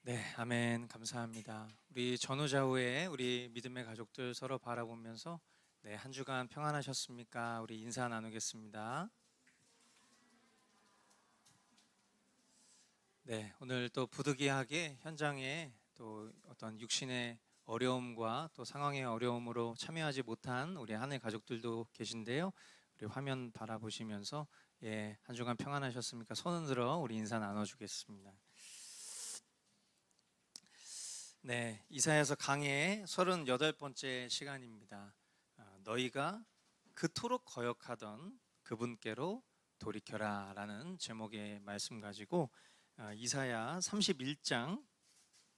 네, 아멘. 감사합니다. 우리 전후좌우에 우리 믿음의 가족들 서로 바라보면서 한 주간 평안하셨습니까? 우리 인사 나누겠습니다. 오늘 또 부득이하게 현장에 또 어떤 육신의 어려움과 또 상황의 어려움으로 참여하지 못한 우리 한해 가족들도 계신데요. 우리 화면 바라보시면서 한 주간 평안하셨습니까? 손을 들어 우리 인사 나눠주겠습니다. 이사야서 강의 38번째 시간입니다. 너희가 그토록 거역하던 그분께로 돌이켜라 라는 제목의 말씀 가지고 이사야 31장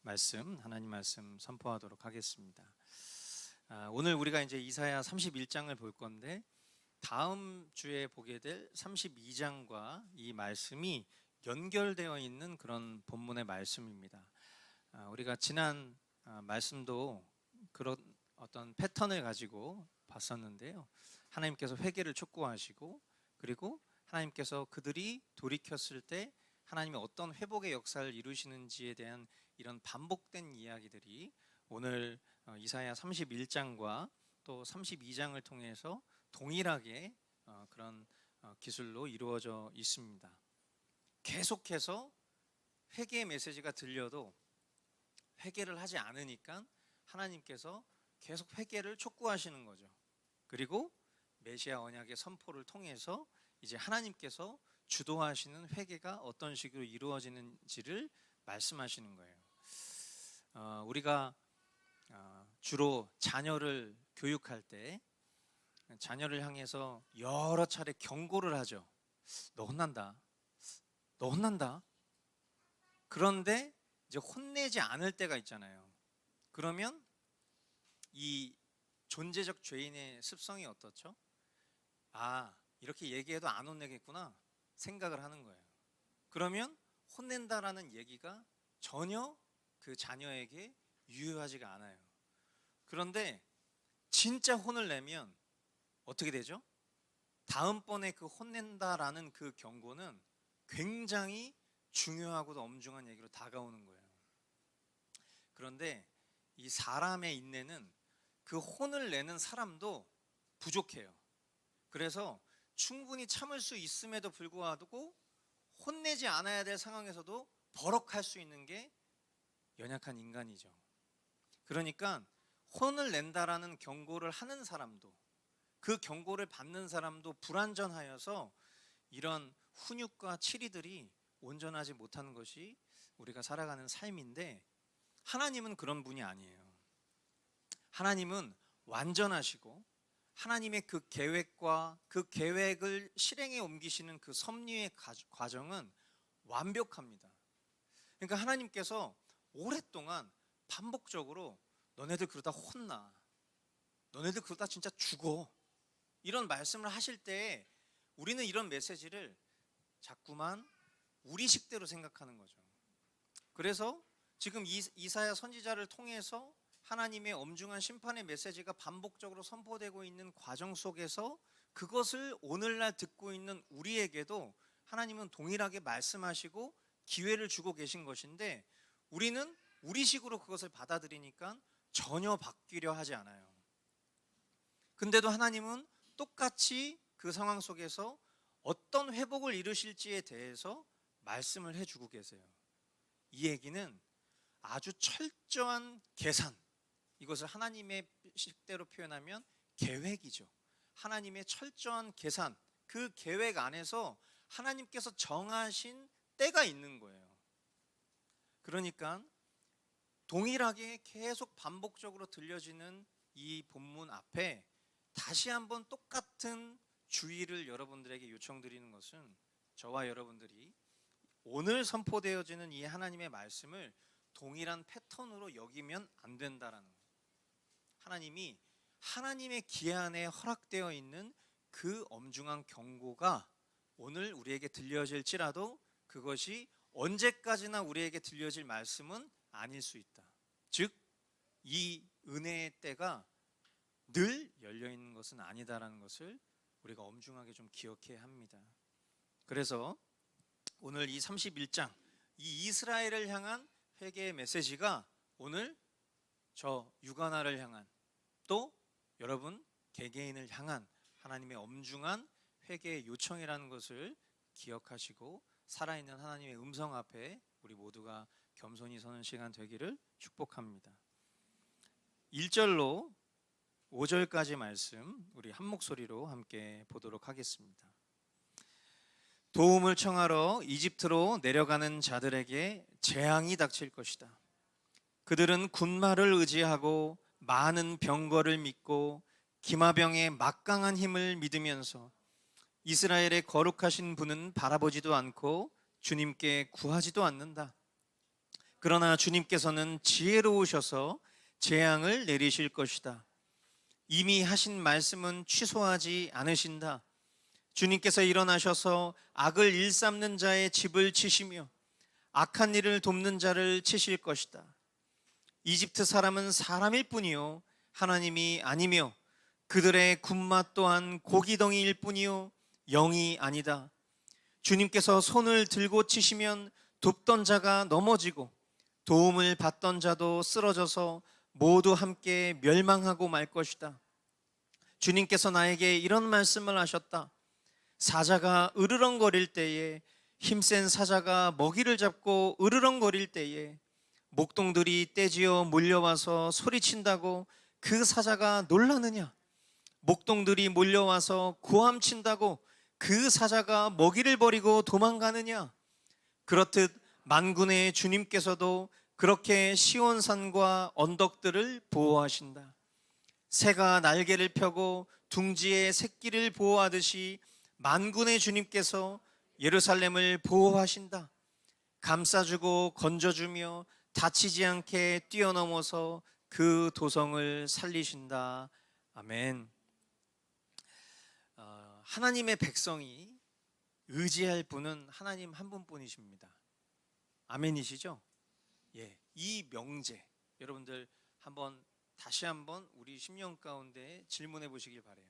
말씀, 하나님 말씀 선포하도록 하겠습니다. 오늘 우리가 이제 이사야 31장을 볼 건데 다음 주에 보게 될 32장과 이 말씀이 연결되어 있는 그런 본문의 말씀입니다. 우리가 지난 말씀도 그런 어떤 패턴을 가지고 봤었는데요. 하나님께서 회개를 촉구하시고 그리고 하나님께서 그들이 돌이켰을 때 하나님이 어떤 회복의 역사를 이루시는지에 대한 이런 반복된 이야기들이 오늘 이사야 31장과 또 32장을 통해서 동일하게 그런 기술로 이루어져 있습니다. 계속해서 회개의 메시지가 들려도 회개를 하지 않으니까 하나님께서 계속 회개를 촉구하시는 거죠. 그리고 메시아 언약의 선포를 통해서 이제 하나님께서 주도하시는 회개가 어떤 식으로 이루어지는지를 말씀하시는 거예요. 우리가 주로 자녀를 교육할 때 자녀를 향해서 여러 차례 경고를 하죠. 너 혼난다. 너 혼난다. 그런데 이제 혼내지 않을 때가 있잖아요. 그러면 이 존재적 죄인의 습성이 어떻죠? 이렇게 얘기해도 안 혼내겠구나 생각을 하는 거예요. 그러면 혼낸다라는 얘기가 전혀 그 자녀에게 유효하지가 않아요. 그런데 진짜 혼을 내면 어떻게 되죠? 다음번에 그 혼낸다라는 그 경고는 굉장히 중요하고도 엄중한 얘기로 다가오는 거예요. 그런데 이 사람의 인내는 그 혼을 내는 사람도 부족해요. 그래서 충분히 참을 수 있음에도 불구하고 혼내지 않아야 될 상황에서도 버럭할 수 있는 게 연약한 인간이죠. 그러니까 혼을 낸다라는 경고를 하는 사람도 그 경고를 받는 사람도 불완전하여서 이런 훈육과 치리들이 온전하지 못하는 것이 우리가 살아가는 삶인데 하나님은 그런 분이 아니에요. 하나님은 완전하시고 하나님의 그 계획과 그 계획을 실행에 옮기시는 그 섭리의 과정은 완벽합니다. 그러니까 하나님께서 오랫동안 반복적으로 너네들 그러다 혼나, 너네들 그러다 진짜 죽어, 이런 말씀을 하실 때 우리는 이런 메시지를 자꾸만 우리 식대로 생각하는 거죠. 그래서 지금 이사야 선지자를 통해서 하나님의 엄중한 심판의 메시지가 반복적으로 선포되고 있는 과정 속에서 그것을 오늘날 듣고 있는 우리에게도 하나님은 동일하게 말씀하시고 기회를 주고 계신 것인데 우리는 우리식으로 그것을 받아들이니까 전혀 바뀌려 하지 않아요. 근데도 하나님은 똑같이 그 상황 속에서 어떤 회복을 이루실지에 대해서 말씀을 해주고 계세요. 이 얘기는 아주 철저한 계산, 이것을 하나님의 식대로 표현하면 계획이죠. 하나님의 철저한 계산, 그 계획 안에서 하나님께서 정하신 때가 있는 거예요. 그러니까 동일하게 계속 반복적으로 들려지는 이 본문 앞에 다시 한번 똑같은 주의를 여러분들에게 요청드리는 것은 저와 여러분들이 오늘 선포되어지는 이 하나님의 말씀을 동일한 패턴으로 여기면 안 된다라는 거예요. 하나님이 하나님의 기한에 허락되어 있는 그 엄중한 경고가 오늘 우리에게 들려질지라도 그것이 언제까지나 우리에게 들려질 말씀은 아닐 수 있다. 즉, 이 은혜의 때가 늘 열려있는 것은 아니다라는 것을 우리가 엄중하게 좀 기억해야 합니다. 그래서 오늘 이 31장, 이 이스라엘을 향한 회개의 메시지가 오늘 저 유가나를 향한, 또 여러분 개개인을 향한 하나님의 엄중한 회개의 요청이라는 것을 기억하시고 살아있는 하나님의 음성 앞에 우리 모두가 겸손히 서는 시간 되기를 축복합니다. 1절로 5절까지 말씀 우리 한 목소리로 함께 보도록 하겠습니다. 도움을 청하러 이집트로 내려가는 자들에게 재앙이 닥칠 것이다. 그들은 군마를 의지하고 많은 병거를 믿고 기마병의 막강한 힘을 믿으면서 이스라엘의 거룩하신 분은 바라보지도 않고 주님께 구하지도 않는다. 그러나 주님께서는 지혜로우셔서 재앙을 내리실 것이다. 이미 하신 말씀은 취소하지 않으신다. 주님께서 일어나셔서 악을 일삼는 자의 집을 치시며 악한 일을 돕는 자를 치실 것이다. 이집트 사람은 사람일 뿐이요 하나님이 아니며 그들의 군마 또한 고기덩이일 뿐이요 영이 아니다. 주님께서 손을 들고 치시면 돕던 자가 넘어지고 도움을 받던 자도 쓰러져서 모두 함께 멸망하고 말 것이다. 주님께서 나에게 이런 말씀을 하셨다. 사자가 으르렁거릴 때에, 힘센 사자가 먹이를 잡고 으르렁거릴 때에 목동들이 떼지어 몰려와서 소리친다고 그 사자가 놀라느냐? 목동들이 몰려와서 고함친다고 그 사자가 먹이를 버리고 도망가느냐? 그렇듯 만군의 주님께서도 그렇게 시온산과 언덕들을 보호하신다. 새가 날개를 펴고 둥지의 새끼를 보호하듯이 만군의 주님께서 예루살렘을 보호하신다. 감싸주고 건져주며 다치지 않게 뛰어넘어서 그 도성을 살리신다. 아멘. 하나님의 백성이 의지할 분은 하나님 한 분뿐이십니다. 아멘이시죠? 예, 이 명제 여러분들 다시 한번 우리 심령 가운데 질문해 보시길 바래요.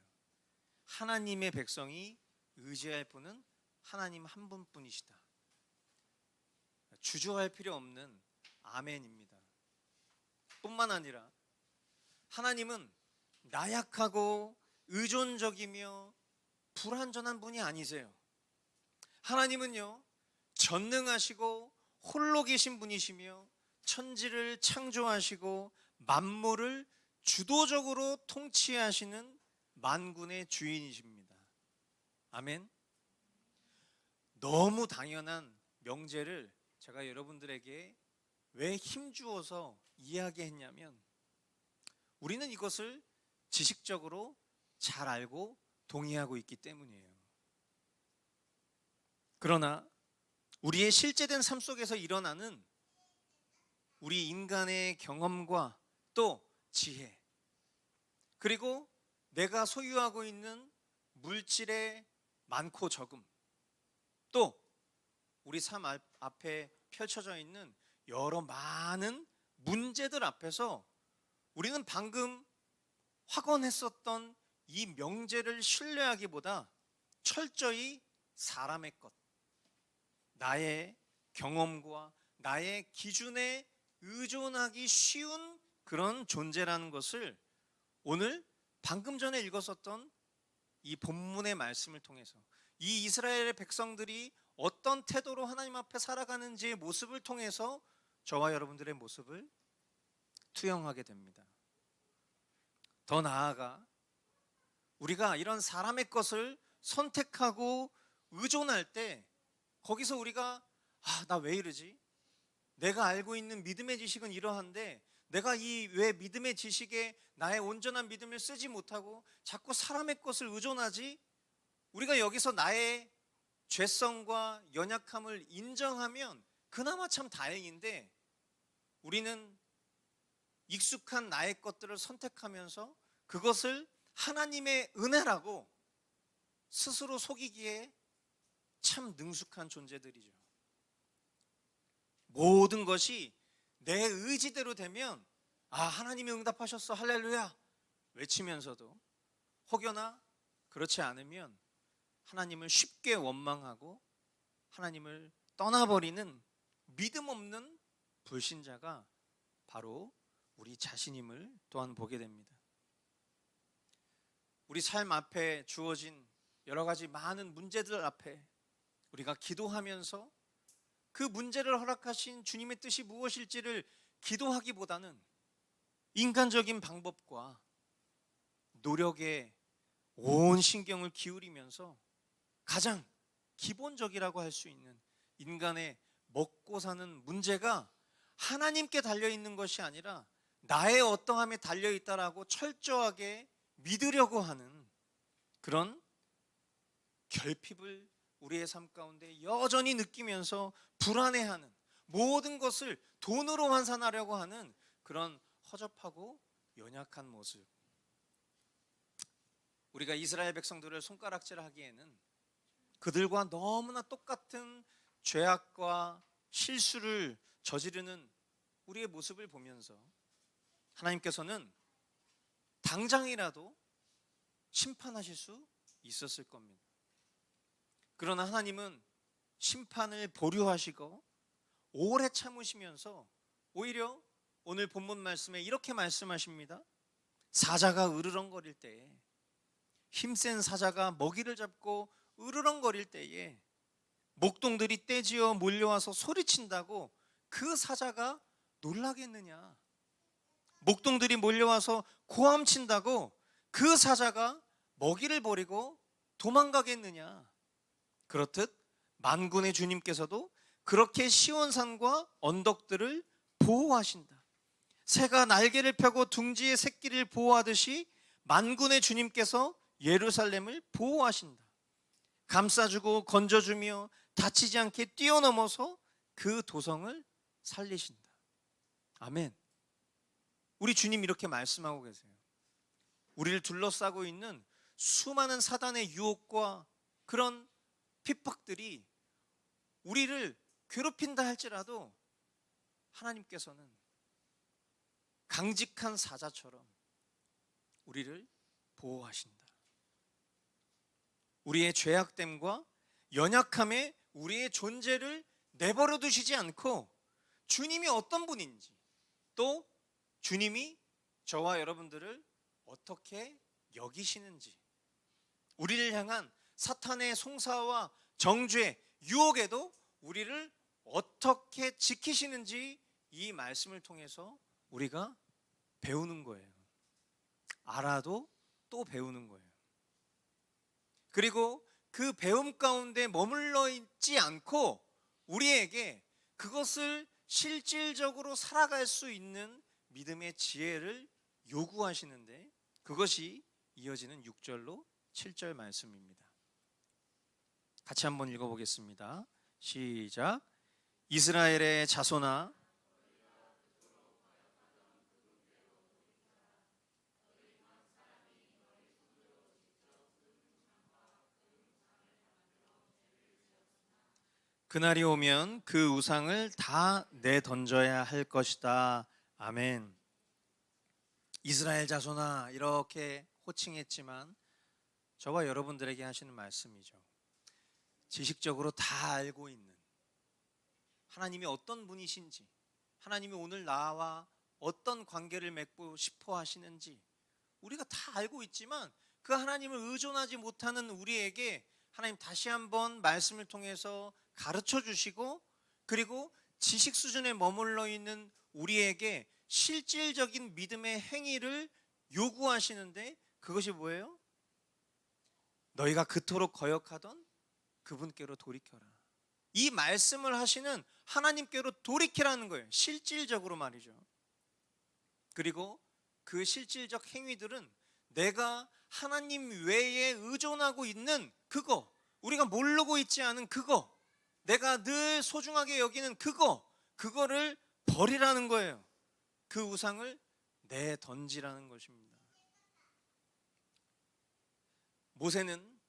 하나님의 백성이 의지할 분은 하나님 한 분뿐이시다. 주저할 필요 없는 아멘입니다. 뿐만 아니라 하나님은 나약하고 의존적이며 불완전한 분이 아니세요. 하나님은요 전능하시고 홀로 계신 분이시며 천지를 창조하시고 만물을 주도적으로 통치하시는 만군의 주인이십니다. 아멘. 너무 당연한 명제를 제가 여러분들에게 왜 힘주어서 이야기했냐면 우리는 이것을 지식적으로 잘 알고 동의하고 있기 때문이에요. 그러나 우리의 실제된 삶 속에서 일어나는 우리 인간의 경험과 또 지혜, 그리고 내가 소유하고 있는 물질의 많고 적음, 또 우리 삶 앞에 펼쳐져 있는 여러 많은 문제들 앞에서 우리는 방금 확언했었던 이 명제를 신뢰하기보다 철저히 사람의 것, 나의 경험과 나의 기준에 의존하기 쉬운 그런 존재라는 것을 오늘 방금 전에 읽었었던 이 본문의 말씀을 통해서 이 이스라엘의 백성들이 어떤 태도로 하나님 앞에 살아가는지의 모습을 통해서 저와 여러분들의 모습을 투영하게 됩니다. 더 나아가 우리가 이런 사람의 것을 선택하고 의존할 때 거기서 우리가 나 왜 이러지? 내가 알고 있는 믿음의 지식은 이러한데 내가 이 왜 믿음의 지식에 나의 온전한 믿음을 쓰지 못하고 자꾸 사람의 것을 의존하지? 우리가 여기서 나의 죄성과 연약함을 인정하면 그나마 참 다행인데 우리는 익숙한 나의 것들을 선택하면서 그것을 하나님의 은혜라고 스스로 속이기에 참 능숙한 존재들이죠. 모든 것이 내 의지대로 되면 하나님이 응답하셨어 할렐루야 외치면서도 혹여나 그렇지 않으면 하나님을 쉽게 원망하고 하나님을 떠나버리는 믿음 없는 불신자가 바로 우리 자신임을 또한 보게 됩니다. 우리 삶 앞에 주어진 여러 가지 많은 문제들 앞에 우리가 기도하면서 그 문제를 허락하신 주님의 뜻이 무엇일지를 기도하기보다는 인간적인 방법과 노력에 온 신경을 기울이면서 가장 기본적이라고 할 수 있는 인간의 먹고 사는 문제가 하나님께 달려있는 것이 아니라 나의 어떠함에 달려있다라고 철저하게 믿으려고 하는 그런 결핍을 우리의 삶 가운데 여전히 느끼면서 불안해하는, 모든 것을 돈으로 환산하려고 하는 그런 허접하고 연약한 모습. 우리가 이스라엘 백성들을 손가락질하기에는 그들과 너무나 똑같은 죄악과 실수를 저지르는 우리의 모습을 보면서 하나님께서는 당장이라도 심판하실 수 있었을 겁니다. 그러나 하나님은 심판을 보류하시고 오래 참으시면서 오히려 오늘 본문 말씀에 이렇게 말씀하십니다. 사자가 으르렁거릴 때에, 힘센 사자가 먹이를 잡고 으르렁거릴 때에 목동들이 떼지어 몰려와서 소리친다고 그 사자가 놀라겠느냐? 목동들이 몰려와서 고함친다고 그 사자가 먹이를 버리고 도망가겠느냐? 그렇듯 만군의 주님께서도 그렇게 시온산과 언덕들을 보호하신다. 새가 날개를 펴고 둥지의 새끼를 보호하듯이 만군의 주님께서 예루살렘을 보호하신다. 감싸주고 건져주며 다치지 않게 뛰어넘어서 그 도성을 살리신다. 아멘. 우리 주님 이렇게 말씀하고 계세요. 우리를 둘러싸고 있는 수많은 사단의 유혹과 그런 핍박들이 우리를 괴롭힌다 할지라도 하나님께서는 강직한 사자처럼 우리를 보호하신다. 우리의 죄악됨과 연약함에 우리의 존재를 내버려 두시지 않고 주님이 어떤 분인지, 또 주님이 저와 여러분들을 어떻게 여기시는지, 우리를 향한 사탄의 송사와 정죄, 유혹에도 우리를 어떻게 지키시는지 이 말씀을 통해서 우리가 배우는 거예요. 알아도 또 배우는 거예요. 그리고 그 배움 가운데 머물러 있지 않고 우리에게 그것을 실질적으로 살아갈 수 있는 믿음의 지혜를 요구하시는데, 그것이 이어지는 6절로 7절 말씀입니다. 같이 한번 읽어보겠습니다. 시작. 이스라엘의 자손아, 그날이 오면 그 우상을 다 내던져야 할 것이다. 아멘. 이스라엘 자손아, 이렇게 호칭했지만 저와 여러분들에게 하시는 말씀이죠. 지식적으로 다 알고 있는 하나님이 어떤 분이신지, 하나님이 오늘 나와 어떤 관계를 맺고 싶어 하시는지 우리가 다 알고 있지만 그 하나님을 의존하지 못하는 우리에게 하나님 다시 한번 말씀을 통해서 가르쳐 주시고, 그리고 지식 수준에 머물러 있는 우리에게 실질적인 믿음의 행위를 요구하시는데, 그것이 뭐예요? 너희가 그토록 거역하던 그분께로 돌이켜라. 이 말씀을 하시는 하나님께로 돌이키라는 거예요. 실질적으로 말이죠. 그리고 그 실질적 행위들은 내가 하나님 외에 의존하고 있는 그거, 우리가 모르고 있지 않은 그거, 내가 늘 소중하게 여기는 그거를 버리라는 거예요. 그 우상을 내던지라는 것입니다. 모세는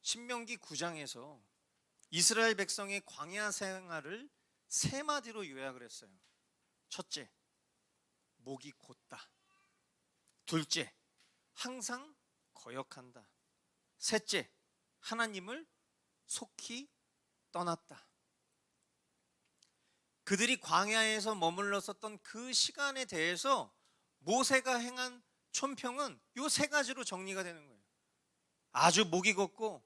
신명기 9장에서 이스라엘 백성의 광야 생활을 세 마디로 요약을 했어요. 첫째, 목이 곧다. 둘째, 항상 거역한다. 셋째, 하나님을 속히 떠났다. 그들이 광야에서 머물렀었던 그 시간에 대해서 모세가 행한 촌평은 요 세 가지로 정리가 되는 거예요. 아주 목이 곱고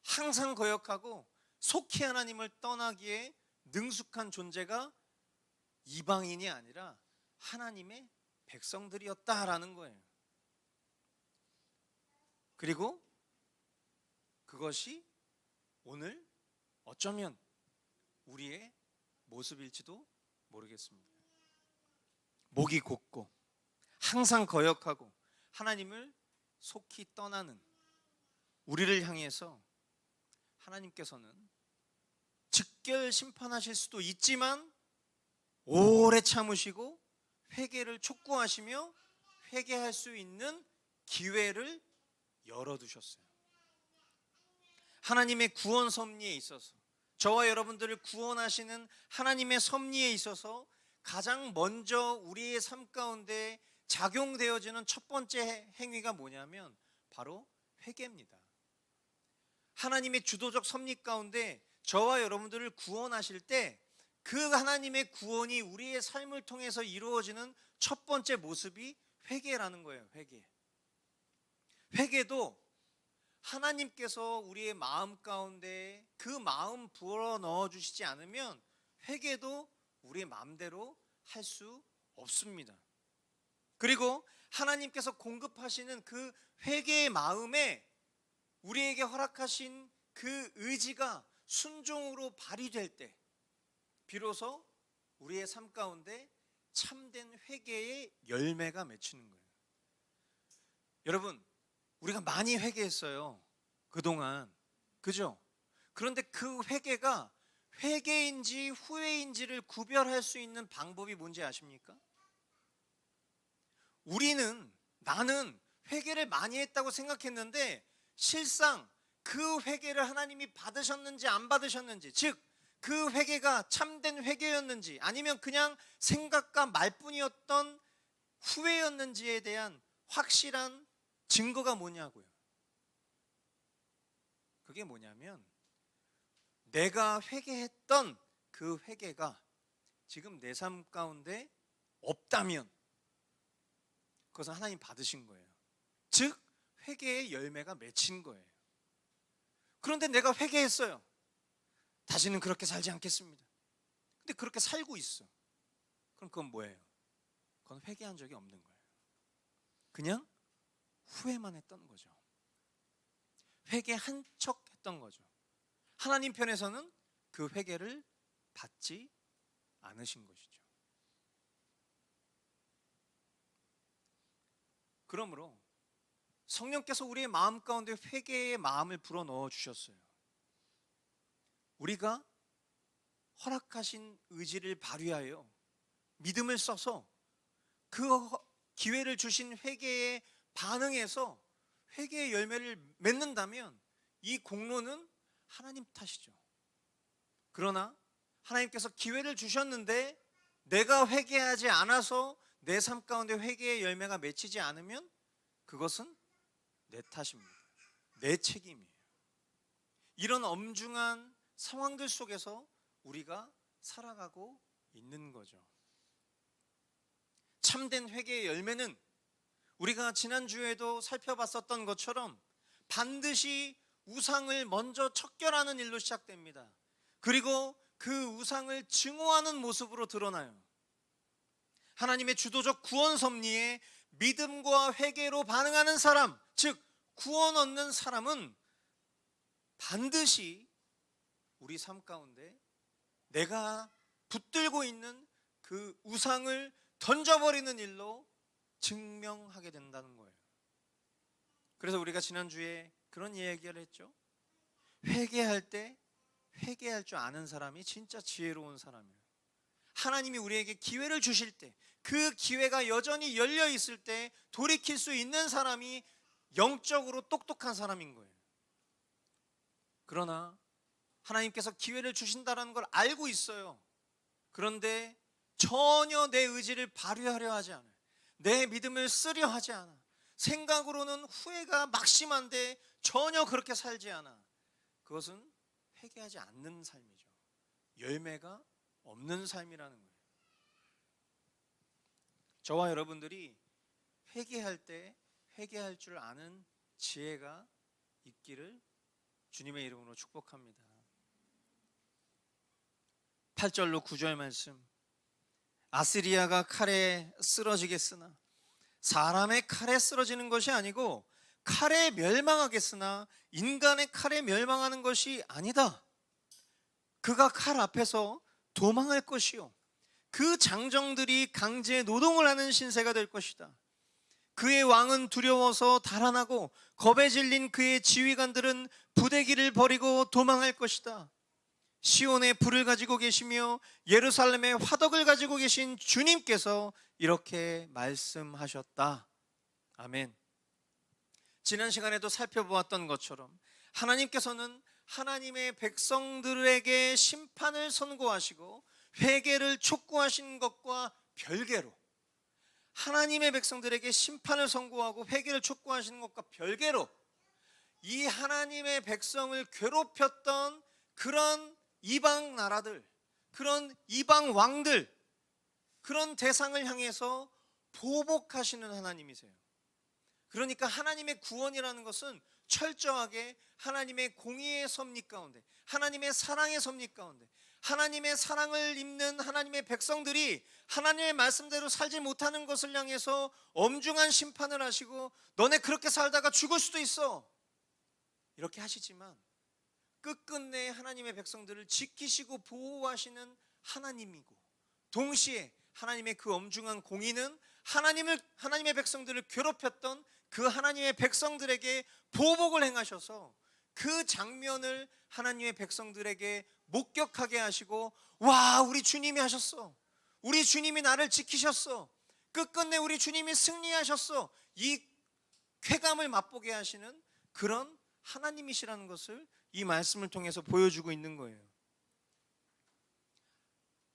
항상 거역하고 속히 하나님을 떠나기에 능숙한 존재가 이방인이 아니라 하나님의 백성들이었다라는 거예요. 그리고 그것이 오늘 어쩌면 우리의 모습일지도 모르겠습니다. 목이 곱고 항상 거역하고 하나님을 속히 떠나는 우리를 향해서 하나님께서는 즉결 심판하실 수도 있지만 오래 참으시고 회개를 촉구하시며 회개할 수 있는 기회를 열어두셨어요. 하나님의 구원 섭리에 있어서, 저와 여러분들을 구원하시는 하나님의 섭리에 있어서 가장 먼저 우리의 삶 가운데 작용되어지는 첫 번째 행위가 뭐냐면 바로 회개입니다. 하나님의 주도적 섭리 가운데 저와 여러분들을 구원하실 때 그 하나님의 구원이 우리의 삶을 통해서 이루어지는 첫 번째 모습이 회개라는 거예요. 회개도 하나님께서 우리의 마음 가운데 그 마음 불어 넣어 주시지 않으면 회개도 우리의 마음대로 할 수 없습니다. 그리고 하나님께서 공급하시는 그 회개의 마음에 우리에게 허락하신 그 의지가 순종으로 발휘될 때 비로소 우리의 삶 가운데 참된 회개의 열매가 맺히는 거예요. 여러분, 우리가 많이 회개했어요. 그동안. 그죠? 그런데 그 회개가 회개인지 후회인지를 구별할 수 있는 방법이 뭔지 아십니까? 나는 회개를 많이 했다고 생각했는데 실상 그 회개를 하나님이 받으셨는지 안 받으셨는지, 즉 그 회개가 참된 회개였는지 아니면 그냥 생각과 말뿐이었던 후회였는지에 대한 확실한 증거가 뭐냐고요. 그게 뭐냐면 내가 회개했던 그 회개가 지금 내 삶 가운데 없다면 그것은 하나님 받으신 거예요. 즉 회개의 열매가 맺힌 거예요. 그런데 내가 회개했어요. 다시는 그렇게 살지 않겠습니다. 근데 그렇게 살고 있어. 그럼 그건 뭐예요? 그건 회개한 적이 없는 거예요. 그냥 후회만 했던 거죠. 회개한 척 했던 거죠. 하나님 편에서는 그 회개를 받지 않으신 것이죠. 그러므로 성령께서 우리의 마음 가운데 회개의 마음을 불어넣어 주셨어요. 우리가 허락하신 의지를 발휘하여 믿음을 써서 그 기회를 주신 회개에 반응해서 회개의 열매를 맺는다면 이 공로는 하나님 탓이죠. 그러나 하나님께서 기회를 주셨는데 내가 회개하지 않아서 내 삶 가운데 회개의 열매가 맺히지 않으면 그것은 내 탓입니다. 내 책임이에요. 이런 엄중한 상황들 속에서 우리가 살아가고 있는 거죠. 참된 회개의 열매는 우리가 지난주에도 살펴봤었던 것처럼 반드시 우상을 먼저 척결하는 일로 시작됩니다. 그리고 그 우상을 증오하는 모습으로 드러나요. 하나님의 주도적 구원 섭리에 믿음과 회개로 반응하는 사람, 즉 구원 얻는 사람은 반드시 우리 삶 가운데 내가 붙들고 있는 그 우상을 던져버리는 일로 증명하게 된다는 거예요. 그래서 우리가 지난주에 그런 이야기를 했죠. 회개할 때 회개할 줄 아는 사람이 진짜 지혜로운 사람이에요. 하나님이 우리에게 기회를 주실 때, 그 기회가 여전히 열려 있을 때 돌이킬 수 있는 사람이 영적으로 똑똑한 사람인 거예요. 그러나 하나님께서 기회를 주신다는 걸 알고 있어요. 그런데 전혀 내 의지를 발휘하려 하지 않아요. 내 믿음을 쓰려 하지 않아. 생각으로는 후회가 막심한데 전혀 그렇게 살지 않아. 그것은 회개하지 않는 삶이죠. 열매가 없는 삶이라는 거예요. 저와 여러분들이 회개할 때 회개할 줄 아는 지혜가 있기를 주님의 이름으로 축복합니다. 8절로 9절 말씀, 아시리아가 칼에 쓰러지겠으나 사람의 칼에 쓰러지는 것이 아니고 칼에 멸망하겠으나 인간의 칼에 멸망하는 것이 아니다. 그가 칼 앞에서 도망할 것이요 그 장정들이 강제 노동을 하는 신세가 될 것이다. 그의 왕은 두려워서 달아나고 겁에 질린 그의 지휘관들은 부대기를 버리고 도망할 것이다. 시온에 불을 가지고 계시며 예루살렘에 화덕을 가지고 계신 주님께서 이렇게 말씀하셨다. 아멘. 지난 시간에도 살펴보았던 것처럼 하나님께서는 하나님의 백성들에게 심판을 선고하시고 회개를 촉구하신 것과 별개로, 하나님의 백성들에게 심판을 선고하고 회개를 촉구하시는 것과 별개로 이 하나님의 백성을 괴롭혔던 그런 이방 나라들, 그런 이방 왕들, 그런 대상을 향해서 보복하시는 하나님이세요. 그러니까 하나님의 구원이라는 것은 철저하게 하나님의 공의의 섭리 가운데, 하나님의 사랑의 섭리 가운데, 하나님의 사랑을 입는 하나님의 백성들이 하나님의 말씀대로 살지 못하는 것을 향해서 엄중한 심판을 하시고 너네 그렇게 살다가 죽을 수도 있어 이렇게 하시지만 끝끝내 하나님의 백성들을 지키시고 보호하시는 하나님이고, 동시에 하나님의 그 엄중한 공의는 하나님의 백성들을 괴롭혔던 그 하나님의 백성들에게 보복을 행하셔서 그 장면을 하나님의 백성들에게 목격하게 하시고, 와, 우리 주님이 하셨어, 우리 주님이 나를 지키셨어, 끝끝내 우리 주님이 승리하셨어, 이 쾌감을 맛보게 하시는 그런 하나님이시라는 것을 이 말씀을 통해서 보여주고 있는 거예요.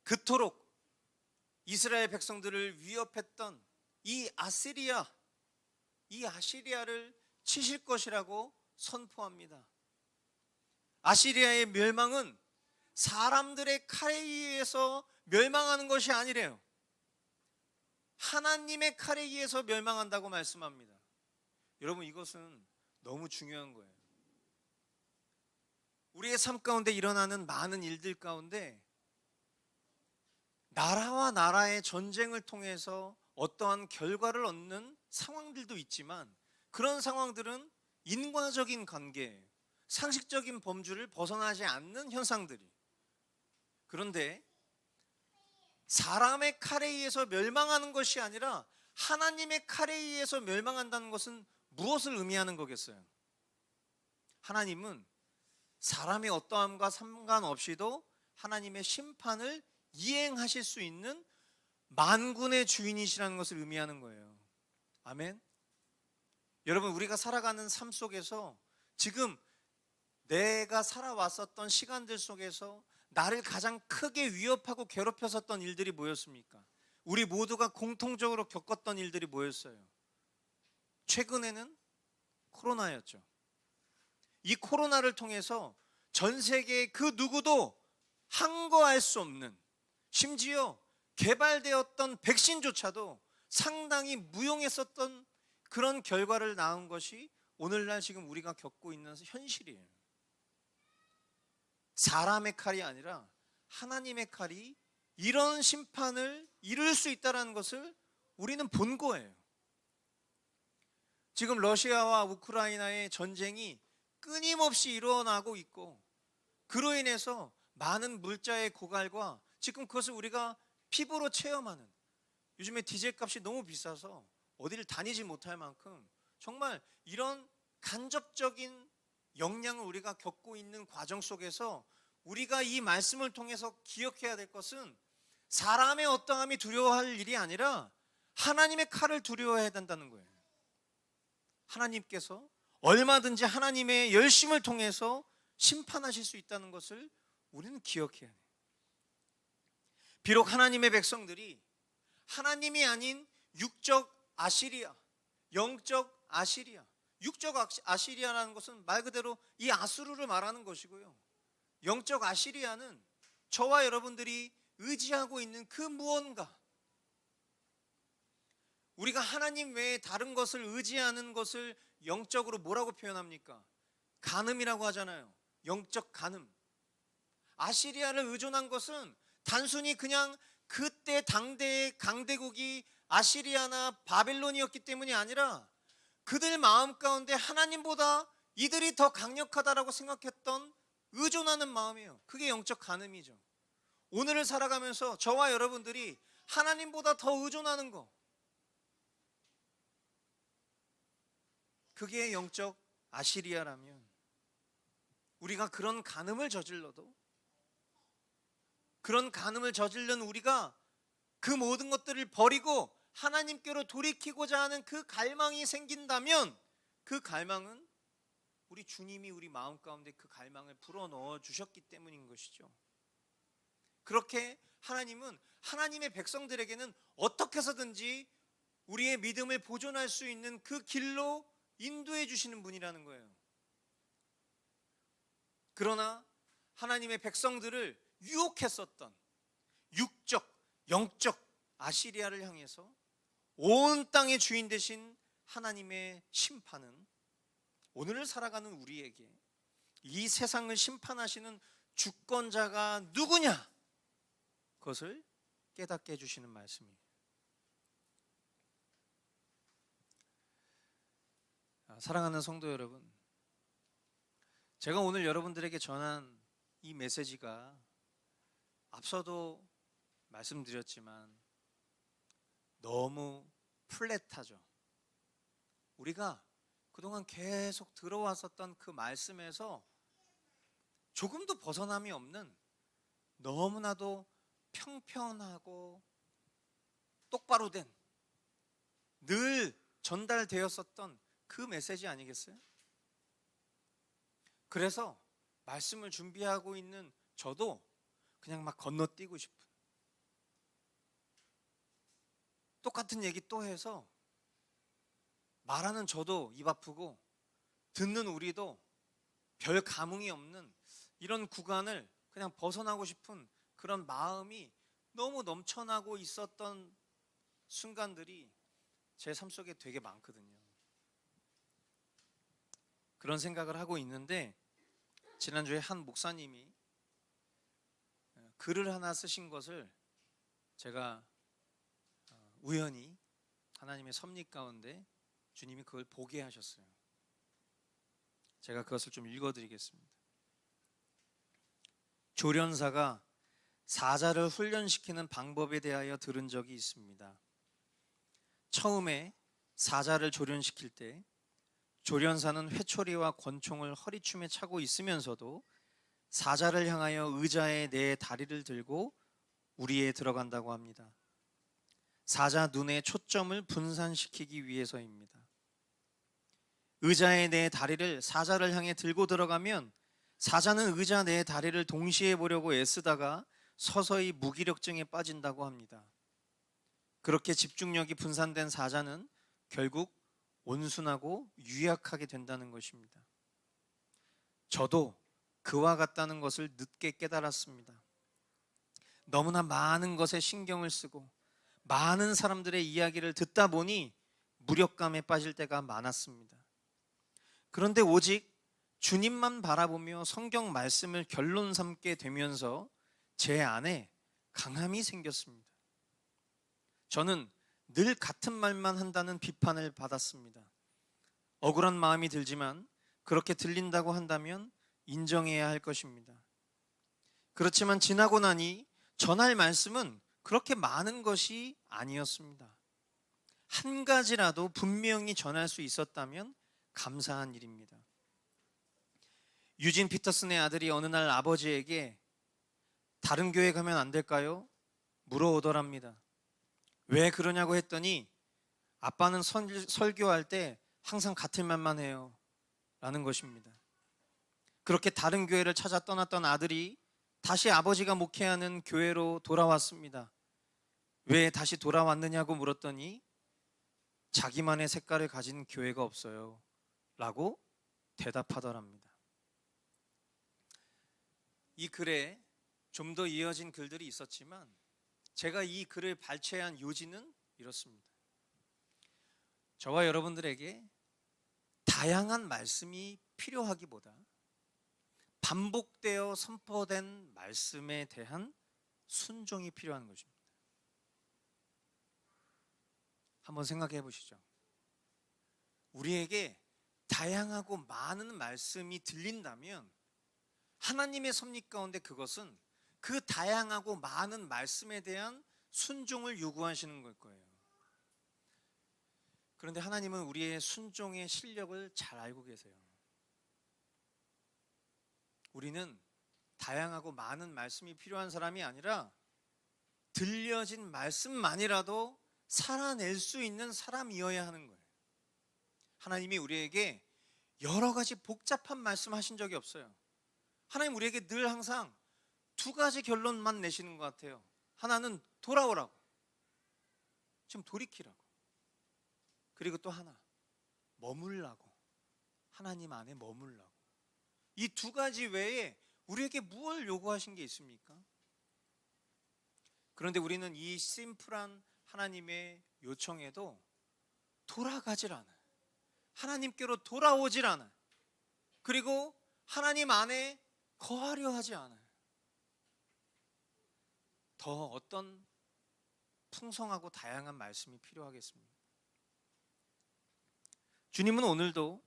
그토록 이스라엘 백성들을 위협했던 이 아시리아를 치실 것이라고 선포합니다. 아시리아의 멸망은 사람들의 칼에 의해서 멸망하는 것이 아니래요. 하나님의 칼에 의해서 멸망한다고 말씀합니다. 여러분, 이것은 너무 중요한 거예요. 우리의 삶 가운데 일어나는 많은 일들 가운데 나라와 나라의 전쟁을 통해서 어떠한 결과를 얻는 상황들도 있지만, 그런 상황들은 인과적인 관계예요. 상식적인 범주를 벗어나지 않는 현상들이. 그런데 사람의 칼에 의해서 멸망하는 것이 아니라 하나님의 칼에 의해서 멸망한다는 것은 무엇을 의미하는 거겠어요? 하나님은 사람의 어떠함과 상관없이도 하나님의 심판을 이행하실 수 있는 만군의 주인이시라는 것을 의미하는 거예요. 아멘. 여러분, 우리가 살아가는 삶 속에서 지금 내가 살아왔었던 시간들 속에서 나를 가장 크게 위협하고 괴롭혔었던 일들이 뭐였습니까? 우리 모두가 공통적으로 겪었던 일들이 뭐였어요? 최근에는 코로나였죠. 이 코로나를 통해서 전 세계 그 누구도 항거할 수 없는, 심지어 개발되었던 백신조차도 상당히 무용했었던 그런 결과를 낳은 것이 오늘날 지금 우리가 겪고 있는 현실이에요. 사람의 칼이 아니라 하나님의 칼이 이런 심판을 이룰 수 있다는 것을 우리는 본 거예요. 지금 러시아와 우크라이나의 전쟁이 끊임없이 일어나고 있고, 그로 인해서 많은 물자의 고갈과 지금 그것을 우리가 피부로 체험하는, 요즘에 디젤 값이 너무 비싸서 어디를 다니지 못할 만큼 정말 이런 간접적인 영향을 우리가 겪고 있는 과정 속에서 우리가 이 말씀을 통해서 기억해야 될 것은 사람의 어떠함이 두려워할 일이 아니라 하나님의 칼을 두려워해야 된다는 거예요. 하나님께서 얼마든지 하나님의 열심을 통해서 심판하실 수 있다는 것을 우리는 기억해야 해요. 비록 하나님의 백성들이 하나님이 아닌 육적 아시리아, 영적 아시리아, 육적 아시리아라는 것은 말 그대로 이 아수르를 말하는 것이고요, 영적 아시리아는 저와 여러분들이 의지하고 있는 그 무언가, 우리가 하나님 외에 다른 것을 의지하는 것을 영적으로 뭐라고 표현합니까? 간음이라고 하잖아요. 영적 간음. 아시리아를 의존한 것은 단순히 그냥 그때 당대의 강대국이 아시리아나 바벨론이었기 때문이 아니라 그들 마음 가운데 하나님보다 이들이 더 강력하다라고 생각했던 의존하는 마음이에요. 그게 영적 간음이죠. 오늘을 살아가면서 저와 여러분들이 하나님보다 더 의존하는 거, 그게 영적 아시리아라면 우리가 그런 간음을 저질러도, 그런 간음을 저지른 우리가 그 모든 것들을 버리고 하나님께로 돌이키고자 하는 그 갈망이 생긴다면, 그 갈망은 우리 주님이 우리 마음 가운데 그 갈망을 불어넣어 주셨기 때문인 것이죠. 그렇게 하나님은 하나님의 백성들에게는 어떻게 해서든지 우리의 믿음을 보존할 수 있는 그 길로 인도해 주시는 분이라는 거예요. 그러나 하나님의 백성들을 유혹했었던 육적, 영적 아시리아를 향해서 온 땅의 주인 되신 하나님의 심판은 오늘을 살아가는 우리에게 이 세상을 심판하시는 주권자가 누구냐, 그것을 깨닫게 해주시는 말씀이에요. 사랑하는 성도 여러분, 제가 오늘 여러분들에게 전한 이 메시지가 앞서도 말씀드렸지만 너무 플랫하죠. 우리가 그동안 계속 들어왔었던 그 말씀에서 조금도 벗어남이 없는 너무나도 평평하고 똑바로 된, 늘 전달되었었던 그 메시지 아니겠어요? 그래서 말씀을 준비하고 있는 저도 그냥 막 건너뛰고 싶은, 똑같은 얘기 또 해서 말하는 저도 입 아프고 듣는 우리도 별 감흥이 없는 이런 구간을 그냥 벗어나고 싶은 그런 마음이 너무 넘쳐나고 있었던 순간들이 제 삶 속에 되게 많거든요. 그런 생각을 하고 있는데, 지난주에 한 목사님이 글을 하나 쓰신 것을 제가 우연히 하나님의 섭리 가운데 주님이 그걸 보게 하셨어요. 제가 그것을 좀 읽어드리겠습니다. 조련사가 사자를 훈련시키는 방법에 대하여 들은 적이 있습니다. 처음에 사자를 조련시킬 때 조련사는 회초리와 권총을 허리춤에 차고 있으면서도 사자를 향하여 의자에 네 다리를 들고 우리에 들어간다고 합니다. 사자 눈의 초점을 분산시키기 위해서입니다. 의자의 네 다리를 사자를 향해 들고 들어가면 사자는 의자 네 다리를 동시에 보려고 애쓰다가 서서히 무기력증에 빠진다고 합니다. 그렇게 집중력이 분산된 사자는 결국 온순하고 유약하게 된다는 것입니다. 저도 그와 같다는 것을 늦게 깨달았습니다. 너무나 많은 것에 신경을 쓰고 많은 사람들의 이야기를 듣다 보니 무력감에 빠질 때가 많았습니다. 그런데 오직 주님만 바라보며 성경 말씀을 결론 삼게 되면서 제 안에 강함이 생겼습니다. 저는 늘 같은 말만 한다는 비판을 받았습니다. 억울한 마음이 들지만 그렇게 들린다고 한다면 인정해야 할 것입니다. 그렇지만 지나고 나니 전할 말씀은 그렇게 많은 것이 아니었습니다. 한 가지라도 분명히 전할 수 있었다면 감사한 일입니다. 유진 피터슨의 아들이 어느 날 아버지에게 다른 교회 가면 안 될까요? 물어오더랍니다. 왜 그러냐고 했더니 아빠는 설교할 때 항상 같은 말만 해요 라는 것입니다. 그렇게 다른 교회를 찾아 떠났던 아들이 다시 아버지가 목회하는 교회로 돌아왔습니다. 왜 다시 돌아왔느냐고 물었더니 자기만의 색깔을 가진 교회가 없어요 라고 대답하더랍니다. 이 글에 좀 더 이어진 글들이 있었지만 제가 이 글을 발췌한 요지는 이렇습니다. 저와 여러분들에게 다양한 말씀이 필요하기보다 반복되어 선포된 말씀에 대한 순종이 필요한 것입니다. 한번 생각해 보시죠. 우리에게 다양하고 많은 말씀이 들린다면 하나님의 섭리 가운데 그것은 그 다양하고 많은 말씀에 대한 순종을 요구하시는 걸 거예요. 그런데 하나님은 우리의 순종의 실력을 잘 알고 계세요. 우리는 다양하고 많은 말씀이 필요한 사람이 아니라 들려진 말씀만이라도 살아낼 수 있는 사람이어야 하는 거예요. 하나님이 우리에게 여러 가지 복잡한 말씀 하신 적이 없어요. 하나님 우리에게 늘 항상 두 가지 결론만 내시는 것 같아요. 하나는 돌아오라고, 지금 돌이키라고. 그리고 또 하나, 머물라고, 하나님 안에 머물라고. 이 두 가지 외에 우리에게 무엇을 요구하신 게 있습니까? 그런데 우리는 이 심플한 하나님의 요청에도 돌아가질 않아요. 하나님께로 돌아오질 않아요. 그리고 하나님 안에 거하려 하지 않아요. 더 어떤 풍성하고 다양한 말씀이 필요하겠습니까? 주님은 오늘도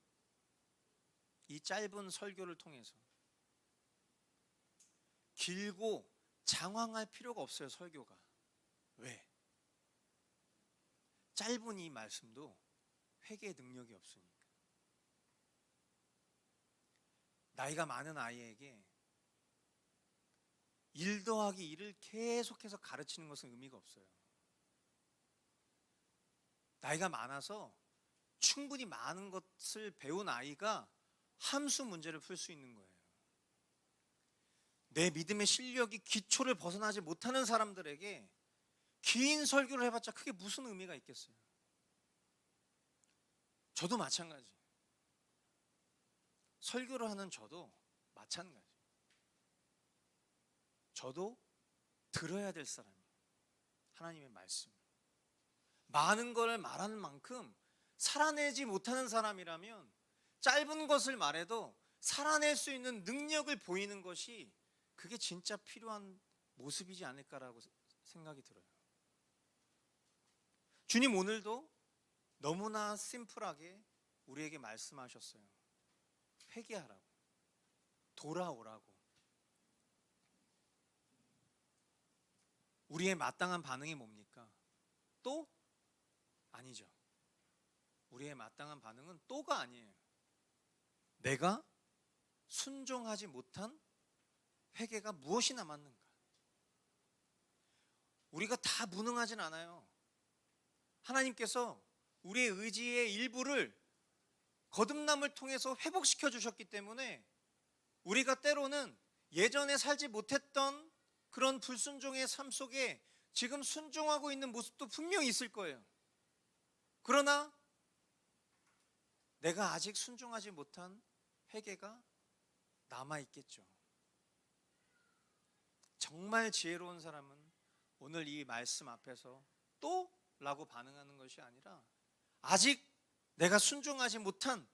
이 짧은 설교를 통해서 길고 장황할 필요가 없어요. 설교가. 왜? 짧은 이 말씀도 회개의 능력이 없으니까. 나이가 많은 아이에게 1 더하기 1을 계속해서 가르치는 것은 의미가 없어요. 나이가 많아서 충분히 많은 것을 배운 아이가 함수 문제를 풀 수 있는 거예요. 내 믿음의 실력이 기초를 벗어나지 못하는 사람들에게 긴 설교를 해봤자 그게 무슨 의미가 있겠어요? 저도 마찬가지. 설교를 하는 저도 마찬가지. 저도 들어야 될 사람이에요. 하나님의 말씀. 많은 걸 말하는 만큼 살아내지 못하는 사람이라면 짧은 것을 말해도 살아낼 수 있는 능력을 보이는 것이 그게 진짜 필요한 모습이지 않을까라고 생각이 들어요. 주님 오늘도 너무나 심플하게 우리에게 말씀하셨어요. 회개하라고, 돌아오라고. 우리의 마땅한 반응이 뭡니까? 또? 아니죠. 우리의 마땅한 반응은 또가 아니에요. 내가 순종하지 못한 회개가 무엇이 남았는가? 우리가 다 무능하진 않아요. 하나님께서 우리의 의지의 일부를 거듭남을 통해서 회복시켜 주셨기 때문에 우리가 때로는 예전에 살지 못했던 그런 불순종의 삶 속에 지금 순종하고 있는 모습도 분명히 있을 거예요. 그러나 내가 아직 순종하지 못한 회개가 남아있겠죠. 정말 지혜로운 사람은 오늘 이 말씀 앞에서 또? 라고 반응하는 것이 아니라 아직 내가 순종하지 못한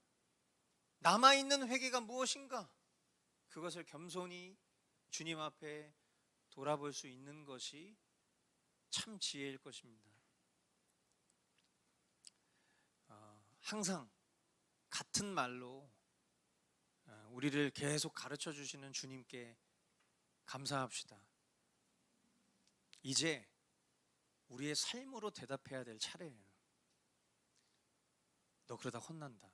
남아있는 회개가 무엇인가? 그것을 겸손히 주님 앞에 돌아볼 수 있는 것이 참 지혜일 것입니다. 항상 같은 말로 우리를 계속 가르쳐 주시는 주님께 감사합시다. 이제 우리의 삶으로 대답해야 될 차례예요. 너 그러다 혼난다.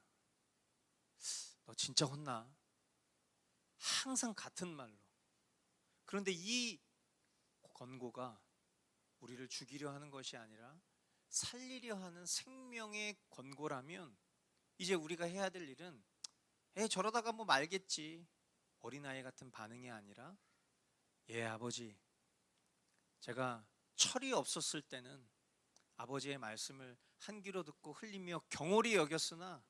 너 진짜 혼나. 항상 같은 말로. 그런데 이 권고가 우리를 죽이려 하는 것이 아니라 살리려 하는 생명의 권고라면 이제 우리가 해야 될 일은 저러다가 뭐 말겠지, 어린아이 같은 반응이 아니라 아버지, 제가 철이 없었을 때는 아버지의 말씀을 한 귀로 듣고 흘리며 경홀히 여겼으나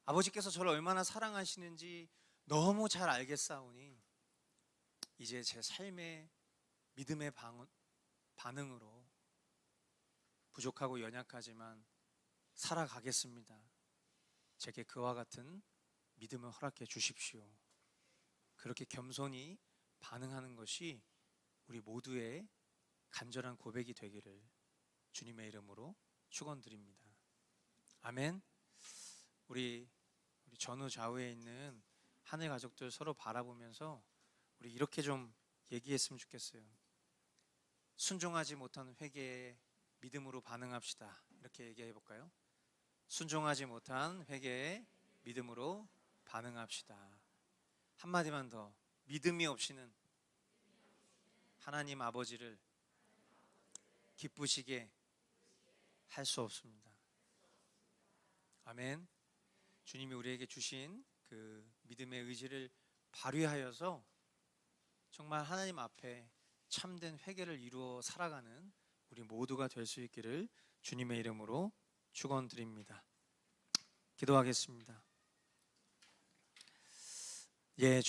아버지께서 저를 얼마나 사랑하시는지 너무 잘 알겠사오니 이제 제 삶의 믿음의 반응으로 부족하고 연약하지만 살아가겠습니다. 제게 그와 같은 믿음을 허락해 주십시오. 그렇게 겸손히 반응하는 것이 우리 모두의 간절한 고백이 되기를 주님의 이름으로 축원드립니다. 아멘. 우리 전후 좌우에 있는 하늘 가족들 서로 바라보면서 우리 이렇게 좀 얘기했으면 좋겠어요. 순종하지 못한 회개에 믿음으로 반응합시다. 이렇게 얘기해 볼까요? 순종하지 못한 회개에 믿음으로 반응합시다. 한마디만 더, 믿음이 없이는 하나님 아버지를 기쁘시게 할 수 없습니다. 아멘. 주님이 우리에게 주신 그 믿음의 의지를 발휘하여서 정말 하나님 앞에 참된 회개를 이루어 살아가는 우리 모두가 될 수 있기를 주님의 이름으로 축원드립니다. 기도하겠습니다. 예.